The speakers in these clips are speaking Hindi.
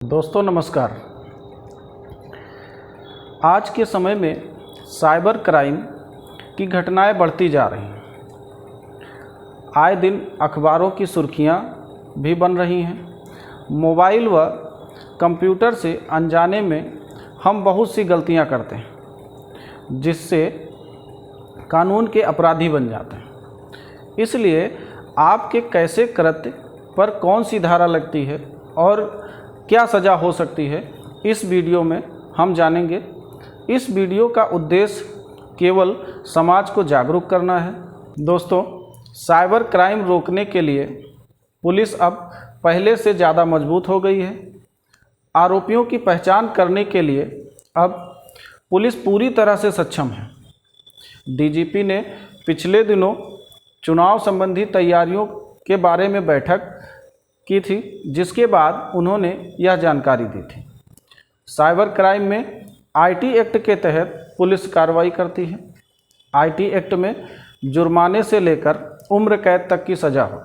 दोस्तों नमस्कार। आज के समय में साइबर क्राइम की घटनाएं बढ़ती जा रही हैं। आए दिन अखबारों की सुर्खियां भी बन रही हैं। मोबाइल व कंप्यूटर से अनजाने में हम बहुत सी गलतियां करते हैं जिससे कानून के अपराधी बन जाते हैं। इसलिए आपके कैसे कृत्य पर कौन सी धारा लगती है और क्या सज़ा हो सकती है, इस वीडियो में हम जानेंगे। इस वीडियो का उद्देश्य केवल समाज को जागरूक करना है। दोस्तों, साइबर क्राइम रोकने के लिए पुलिस अब पहले से ज़्यादा मजबूत हो गई है। आरोपियों की पहचान करने के लिए अब पुलिस पूरी तरह से सक्षम है। डीजीपी ने पिछले दिनों चुनाव संबंधी तैयारियों के बारे में बैठक की थी, जिसके बाद उन्होंने यह जानकारी दी थी। साइबर क्राइम में आईटी एक्ट के तहत पुलिस कार्रवाई करती है। आईटी एक्ट में जुर्माने से लेकर उम्र कैद तक की सज़ा हो,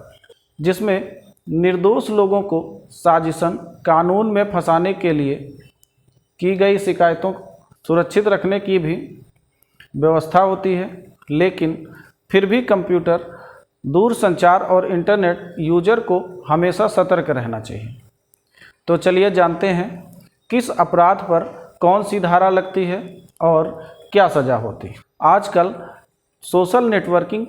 जिसमें निर्दोष लोगों को साजिशन कानून में फंसाने के लिए की गई शिकायतों को सुरक्षित रखने की भी व्यवस्था होती है। लेकिन फिर भी कंप्यूटर, दूरसंचार और इंटरनेट यूजर को हमेशा सतर्क रहना चाहिए। तो चलिए जानते हैं किस अपराध पर कौन सी धारा लगती है और क्या सज़ा होती है। आजकल सोशल नेटवर्किंग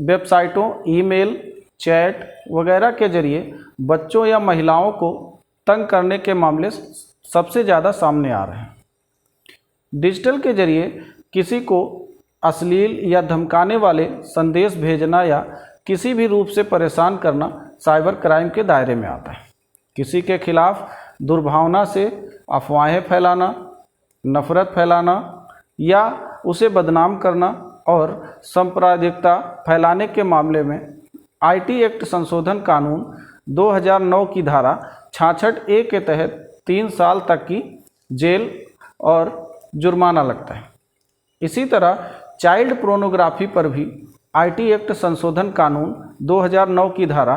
वेबसाइटों, ईमेल, चैट वगैरह के जरिए बच्चों या महिलाओं को तंग करने के मामले सबसे ज़्यादा सामने आ रहे हैं। डिजिटल के जरिए किसी को अश्लील या धमकाने वाले संदेश भेजना या किसी भी रूप से परेशान करना साइबर क्राइम के दायरे में आता है। किसी के खिलाफ दुर्भावना से अफवाहें फैलाना, नफरत फैलाना या उसे बदनाम करना और सांप्रदायिकता फैलाने के मामले में आईटी एक्ट संशोधन कानून 2009 की धारा 66A के तहत 3 साल तक की जेल और जुर्माना लगता है। इसी तरह चाइल्ड पोर्नोग्राफी पर भी आईटी एक्ट संशोधन कानून 2009 की धारा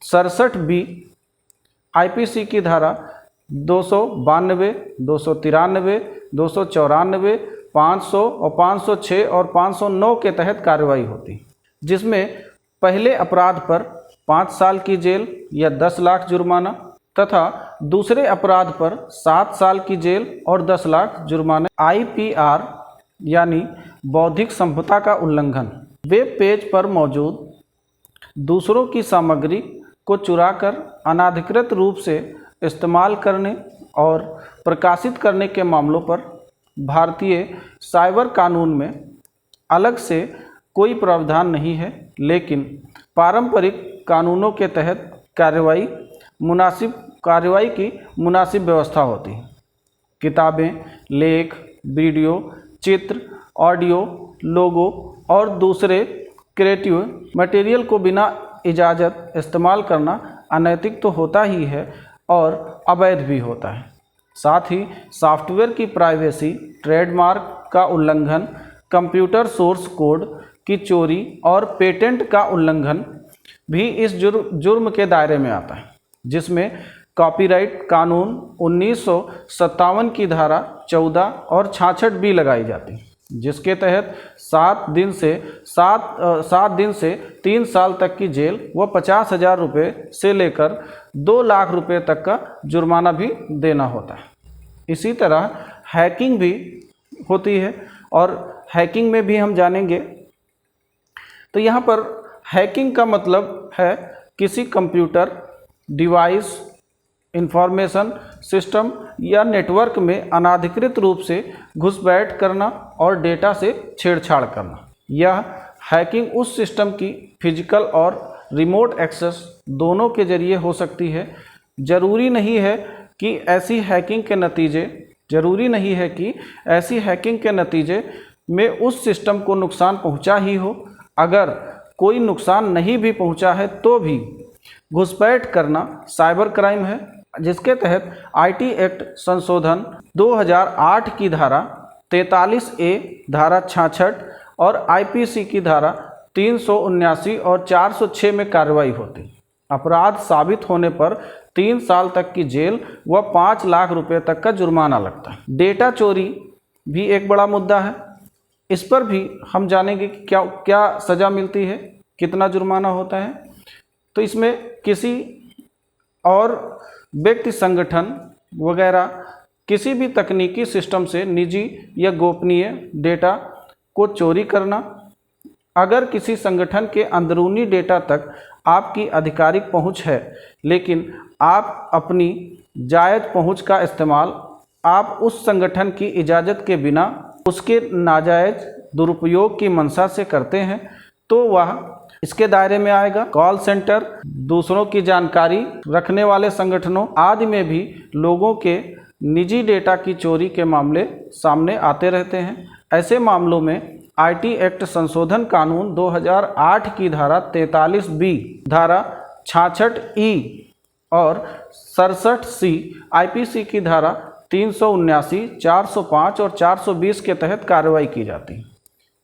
67B, आईपीसी की धारा 292, 293, 294, 500 और 506 और 509 के तहत कार्रवाई होती है, जिसमें पहले अपराध पर 5 साल की जेल या 10 लाख जुर्माना तथा दूसरे अपराध पर 7 साल की जेल और 10 लाख जुर्माना। आईपीआर यानी बौद्धिक संपदा का उल्लंघन, वेब पेज पर मौजूद दूसरों की सामग्री को चुराकर अनाधिकृत रूप से इस्तेमाल करने और प्रकाशित करने के मामलों पर भारतीय साइबर कानून में अलग से कोई प्रावधान नहीं है, लेकिन पारंपरिक कानूनों के तहत कार्रवाई की मुनासिब व्यवस्था होती है। किताबें, लेख, वीडियो, चित्र, ऑडियो, लोगो और दूसरे क्रिएटिव मटेरियल को बिना इजाज़त इस्तेमाल करना अनैतिक तो होता ही है और अवैध भी होता है। साथ ही सॉफ्टवेयर की प्राइवेसी, ट्रेडमार्क का उल्लंघन, कंप्यूटर सोर्स कोड की चोरी और पेटेंट का उल्लंघन भी इस जुर्म के दायरे में आता है, जिसमें कॉपीराइट कानून 1957 की धारा 14 और 66B लगाई जाती है, जिसके तहत 7 दिन से 3 साल तक की जेल व 50,000 रुपये से लेकर 2 लाख रुपये तक का जुर्माना भी देना होता है। इसी तरह हैकिंग भी होती है और हैकिंग में भी हम जानेंगे। तो यहाँ पर हैकिंग का मतलब है किसी कंप्यूटर, डिवाइस, इंफॉर्मेशन सिस्टम या नेटवर्क में अनाधिकृत रूप से घुसपैठ करना और डेटा से छेड़छाड़ करना। यह हैकिंग उस सिस्टम की फिजिकल और रिमोट एक्सेस दोनों के जरिए हो सकती है। जरूरी नहीं है कि ऐसी हैकिंग के नतीजे में उस सिस्टम को नुकसान पहुंचा ही हो। अगर कोई नुकसान नहीं भी पहुंचा है तो भी घुसपैठ करना साइबर क्राइम है, जिसके तहत आईटी एक्ट संशोधन 2008 की धारा 43A, धारा 66 और आईपीसी की धारा 379 और 406 में कार्रवाई होती। अपराध साबित होने पर 3 साल तक की जेल व 5 लाख रुपए तक का जुर्माना लगता है। डेटा चोरी भी एक बड़ा मुद्दा है। इस पर भी हम जानेंगे कि क्या क्या सज़ा मिलती है, कितना जुर्माना होता है। तो इसमें किसी और व्यक्ति, संगठन वगैरह किसी भी तकनीकी सिस्टम से निजी या गोपनीय डेटा को चोरी करना, अगर किसी संगठन के अंदरूनी डेटा तक आपकी आधिकारिक पहुंच है लेकिन आप अपनी जायज़ पहुंच का इस्तेमाल आप उस संगठन की इजाज़त के बिना उसके नाजायज़ दुरुपयोग की मंशा से करते हैं तो वह इसके दायरे में आएगा। कॉल सेंटर, दूसरों की जानकारी रखने वाले संगठनों आदि में भी लोगों के निजी डेटा की चोरी के मामले सामने आते रहते हैं। ऐसे मामलों में आईटी एक्ट संशोधन कानून 2008 की धारा 43B, धारा 66E और 67C, आईपीसी की धारा 379, 405 और 420 के तहत कार्रवाई की जाती है।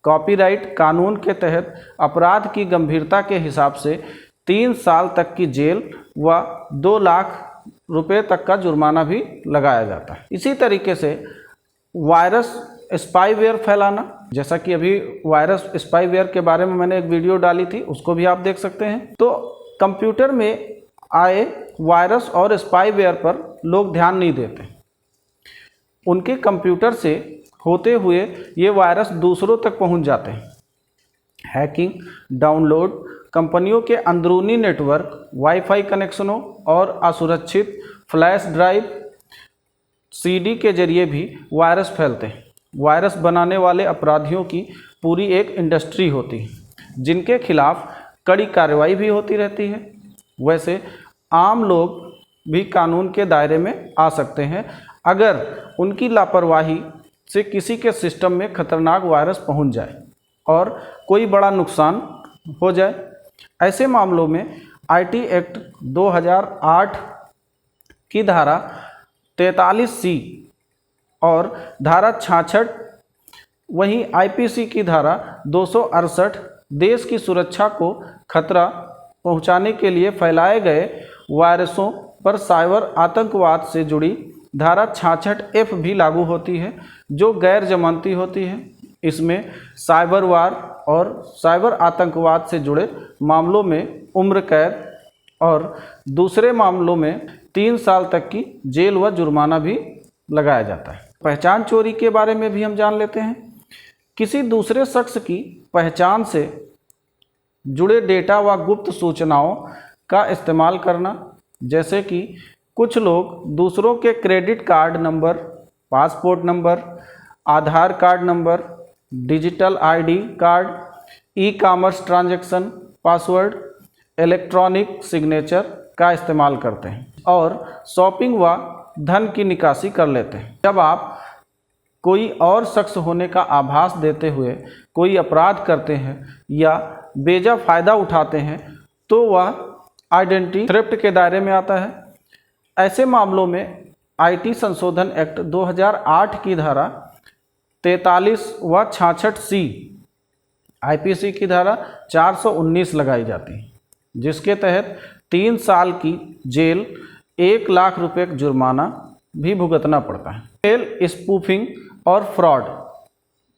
कॉपीराइट कानून के तहत अपराध की गंभीरता के हिसाब से 3 साल तक की जेल व 2 लाख रुपए तक का जुर्माना भी लगाया जाता है। इसी तरीके से वायरस स्पाईवेयर फैलाना, जैसा कि अभी वायरस स्पाईवेयर के बारे में मैंने एक वीडियो डाली थी, उसको भी आप देख सकते हैं। तो कंप्यूटर में आए वायरस और स्पाईवेयर पर लोग ध्यान नहीं देते। उनके कंप्यूटर से होते हुए ये वायरस दूसरों तक पहुंच जाते हैं। हैकिंग, डाउनलोड, कंपनियों के अंदरूनी नेटवर्क, वाईफाई कनेक्शनों और असुरक्षित फ्लैश ड्राइव, सीडी के जरिए भी वायरस फैलते हैं। वायरस बनाने वाले अपराधियों की पूरी एक इंडस्ट्री होती है जिनके खिलाफ कड़ी कार्रवाई भी होती रहती है। वैसे आम लोग भी कानून के दायरे में आ सकते हैं अगर उनकी लापरवाही से किसी के सिस्टम में खतरनाक वायरस पहुंच जाए और कोई बड़ा नुकसान हो जाए। ऐसे मामलों में आईटी एक्ट 2008 की धारा 43C और धारा 66, वहीं आईपीसी की धारा 268 देश की सुरक्षा को खतरा पहुंचाने के लिए फैलाए गए वायरसों पर साइबर आतंकवाद से जुड़ी धारा 66F भी लागू होती है जो गैर जमानती होती है। इसमें साइबर वार और साइबर आतंकवाद से जुड़े मामलों में उम्र कैद और दूसरे मामलों में 3 साल तक की जेल व जुर्माना भी लगाया जाता है। पहचान चोरी के बारे में भी हम जान लेते हैं। किसी दूसरे शख्स की पहचान से जुड़े डेटा व गुप्त सूचनाओं का इस्तेमाल करना, जैसे कि कुछ लोग दूसरों के credit card number, passport number, Aadhaar card number, digital ID card, e commerce transaction password, electronic signature का इस्तेमाल करते हैं और शॉपिंग व धन की निकासी कर लेते हैं। जब आप कोई और शख्स होने का आभास देते हुए कोई अपराध करते हैं या बेजा फ़ायदा उठाते हैं तो वह आइडेंटिटी थेफ्ट के दायरे में आता है। ऐसे मामलों में आईटी संशोधन एक्ट 2008 की धारा 43 व 66C, आईपीसी की धारा 419 लगाई जाती है, जिसके तहत 3 साल की जेल, 1 लाख रुपए का जुर्माना भी भुगतना पड़ता है। ईमेल स्पूफिंग और फ्रॉड,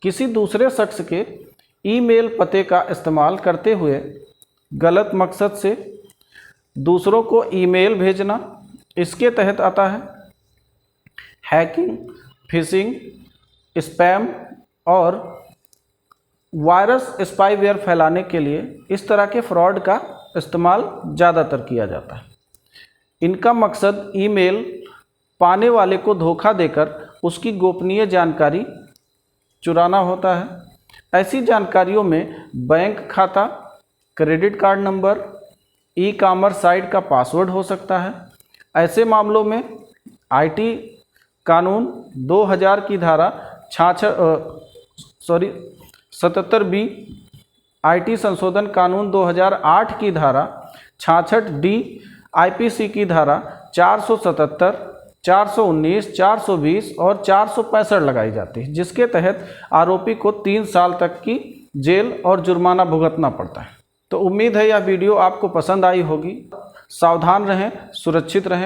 किसी दूसरे शख्स के ईमेल पते का इस्तेमाल करते हुए गलत मकसद से दूसरों को ईमेल भेजना इसके तहत आता है। हैकिंग, फिशिंग, स्पैम और वायरस स्पाईवेयर फैलाने के लिए इस तरह के फ्रॉड का इस्तेमाल ज़्यादातर किया जाता है। इनका मकसद ईमेल पाने वाले को धोखा देकर उसकी गोपनीय जानकारी चुराना होता है। ऐसी जानकारियों में बैंक खाता, credit card number, e commerce site का पासवर्ड हो सकता है। ऐसे मामलों में आईटी कानून 2000 की धारा 77B, आईटी संशोधन कानून 2008 की धारा 66D, आईपीसी की धारा 477, 419, 420 और 465 लगाई जाती है, जिसके तहत आरोपी को 3 साल तक की जेल और जुर्माना भुगतना पड़ता है। तो उम्मीद है यह वीडियो आपको पसंद आई होगी। सावधान रहें, सुरक्षित रहें।